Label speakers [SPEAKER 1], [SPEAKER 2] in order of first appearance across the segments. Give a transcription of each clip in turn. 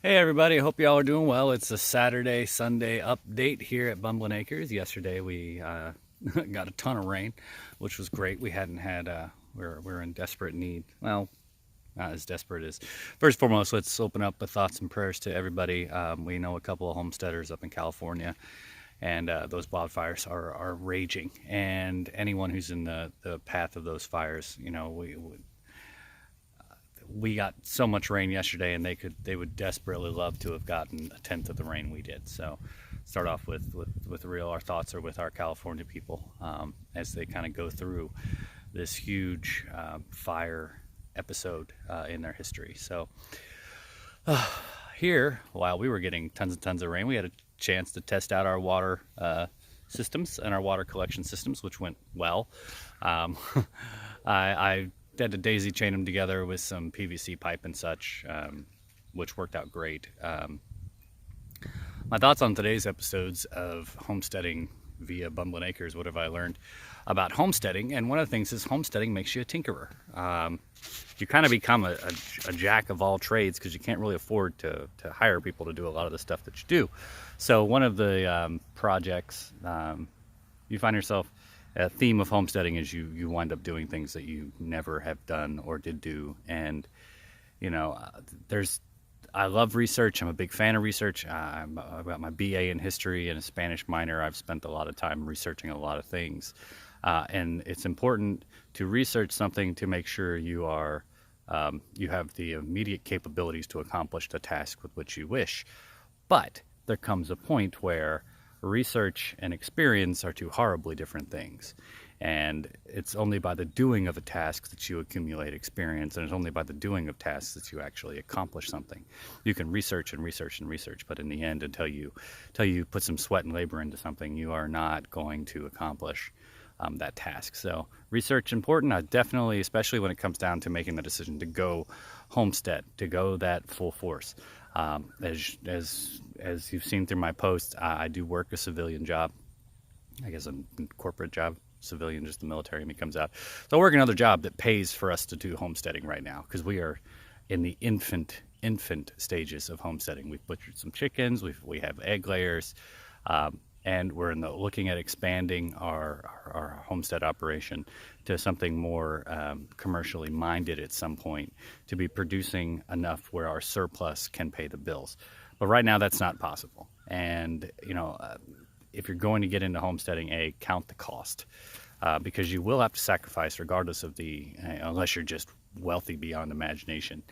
[SPEAKER 1] Hey everybody, hope y'all are doing well. It's a Saturday, Sunday update here at Bumbling Acres. Yesterday we got a ton of rain, which was great. We hadn't had, we're in desperate need. Well, not as desperate as. First and foremost, let's open up with thoughts and prayers to everybody. We know a couple of homesteaders up in California, and those wildfires are raging. And anyone who's in the path of those fires, we got so much rain yesterday, and they would desperately love to have gotten a tenth of the rain we did. So start off with our thoughts are with our California people, as they kind of go through this huge fire episode in their history. So here, while we were getting tons and tons of rain, we had a chance to test out our water systems and our water collection systems, which went well. I had to daisy chain them together with some PVC pipe and such, which worked out great. My thoughts on today's episodes of homesteading via Bumbling Acres. What have I learned about homesteading? And one of the things is homesteading makes you a tinkerer. You kind of become a jack of all trades because you can't really afford to hire people to do a lot of the stuff that you do. So one of the projects, you find yourself, a theme of homesteading is you wind up doing things that you never have done or did do. And I love research. I'm a big fan of research. I've got my BA in history and a Spanish minor. I've spent a lot of time researching a lot of things, and it's important to research something to make sure you have the immediate capabilities to accomplish the task with which you wish. But there comes a point where research and experience are two horribly different things. And it's only by the doing of a task that you accumulate experience, and it's only by the doing of tasks that you actually accomplish something. You can research and research and research, but in the end, until you put some sweat and labor into something, you are not going to accomplish that task. So research important. I definitely, especially when it comes down to making the decision to go homestead, to go that full force. As you've seen through my posts, I do work a civilian job. I guess a corporate job. Civilian, just the military, me comes out. So I work another job that pays for us to do homesteading right now, because we are in the infant stages of homesteading. We've butchered some chickens. We have egg layers, and we're looking at expanding our homestead operation to something more commercially minded at some point, to be producing enough where our surplus can pay the bills. But right now, that's not possible. And if you're going to get into homesteading, count the cost, because you will have to sacrifice regardless of unless you're just wealthy beyond imagination,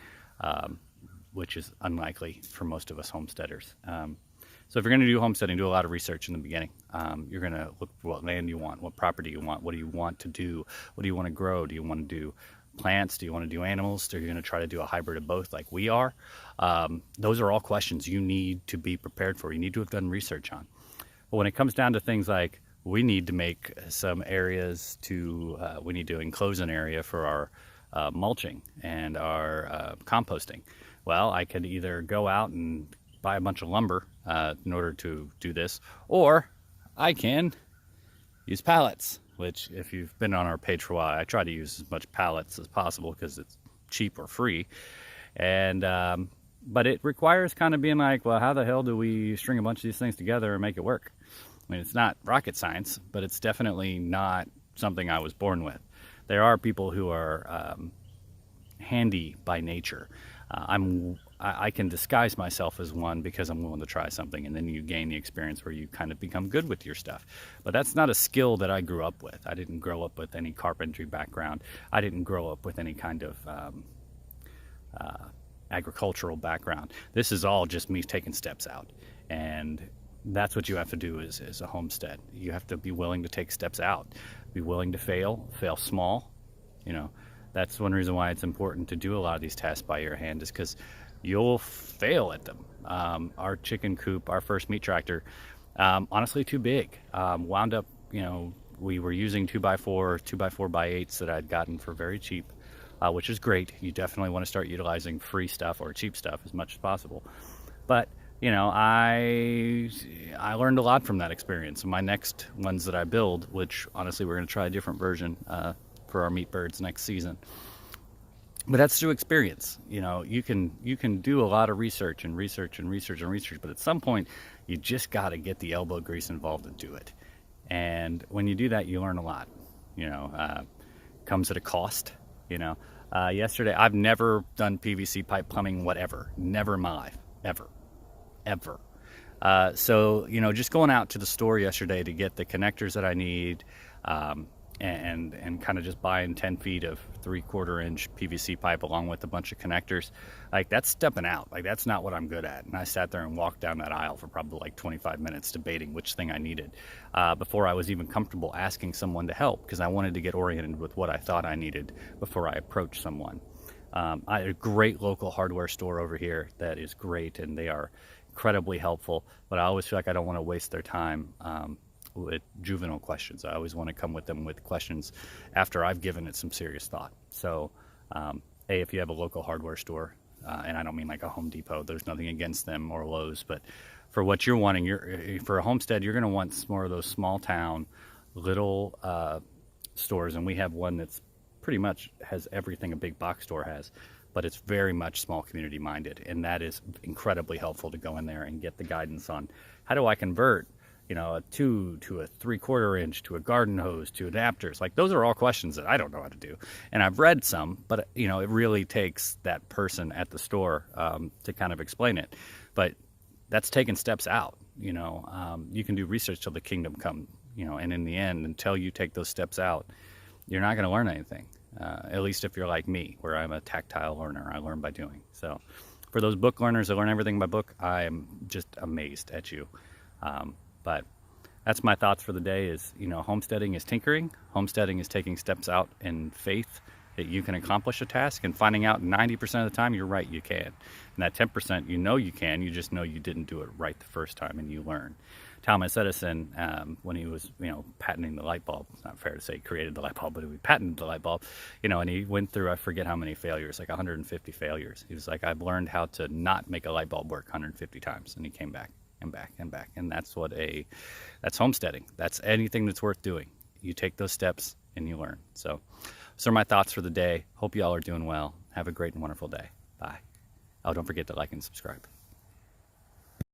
[SPEAKER 1] which is unlikely for most of us homesteaders. So if you're going to do homesteading, do a lot of research in the beginning. You're going to look for what land you want, what property you want, what do you want to do, what do you want to grow, do you want to do plants, do you want to do animals, are you going to try to do a hybrid of both like we are? Those are all questions you need to be prepared for. You need to have done research on. But when it comes down to things like, we need to make some areas we need to enclose an area for our mulching and our composting. Well, I could either go out and buy a bunch of lumber in order to do this, or I can use pallets, which, if you've been on our page for a while, I try to use as much pallets as possible because it's cheap or free. And but it requires kind of being like, well, how the hell do we string a bunch of these things together and make it work? I mean, it's not rocket science, but it's definitely not something I was born with. There are people who are handy by nature. I can disguise myself as one because I'm willing to try something, and then you gain the experience where you kind of become good with your stuff. But that's not a skill that I grew up with. I didn't grow up with any carpentry background. I didn't grow up with any kind of agricultural background. This is all just me taking steps out, and that's what you have to do as a homestead. You have to be willing to take steps out, be willing to fail small. That's one reason why it's important to do a lot of these tasks by your hand, is because you'll fail at them. Our chicken coop, our first meat tractor, honestly too big. Wound up, we were using 2x4x8s that I'd gotten for very cheap, which is great. You definitely want to start utilizing free stuff or cheap stuff as much as possible. But I learned a lot from that experience. My next ones that I build, which honestly we're going to try a different version for our meat birds next season, But that's through experience. You can do a lot of research and research and research and research, but at some point you just got to get the elbow grease involved and do it. And when you do that, you learn a lot. you know uh, Comes at a cost. Yesterday, I've never done PVC pipe plumbing, whatever, never in my life, ever. So, just going out to the store yesterday to get the connectors that I need, and kind of just buying 10 feet of 3/4 inch PVC pipe along with a bunch of connectors, like, that's stepping out. Like, that's not what I'm good at. And I sat there and walked down that aisle for probably like 25 minutes debating which thing I needed, before I was even comfortable asking someone to help, because I wanted to get oriented with what I thought I needed before I approached someone. I had a great local hardware store over here that is great, and they are incredibly helpful, but I always feel like I don't want to waste their time with juvenile questions. I always want to come with them with questions after I've given it some serious thought. So, hey, if you have a local hardware store, and I don't mean like a Home Depot, there's nothing against them, or Lowe's, but for what you're wanting, for a homestead, you're going to want more of those small town little stores, and we have one that's pretty much has everything a big box store has, but it's very much small community minded, and that is incredibly helpful to go in there and get the guidance on how do I convert a 2 to a 3/4 inch to a garden hose to adapters. Like, those are all questions that I don't know how to do, and I've read some, but it really takes that person at the store to kind of explain it. But that's taking steps out. You can do research till the kingdom come, and in the end, until you take those steps out, you're not going to learn anything. At least if you're like me, where I'm a tactile learner. I learn by doing. So for those book learners that learn everything by book, I am just amazed at you. But that's my thoughts for the day is, homesteading is tinkering. Homesteading is taking steps out in faith that you can accomplish a task, and finding out 90% of the time you're right, you can. And that 10%, you can, you just know you didn't do it right the first time, and you learn. Thomas Edison, when he was, patenting the light bulb, it's not fair to say he created the light bulb, but he patented the light bulb, and he went through, I forget how many failures, like 150 failures. He was like, I've learned how to not make a light bulb work 150 times. And he came back and back and back. And that's homesteading. That's anything that's worth doing. You take those steps and you learn. So those are my thoughts for the day. Hope you all are doing well. Have a great and wonderful day. Bye. Oh, don't forget to like and subscribe.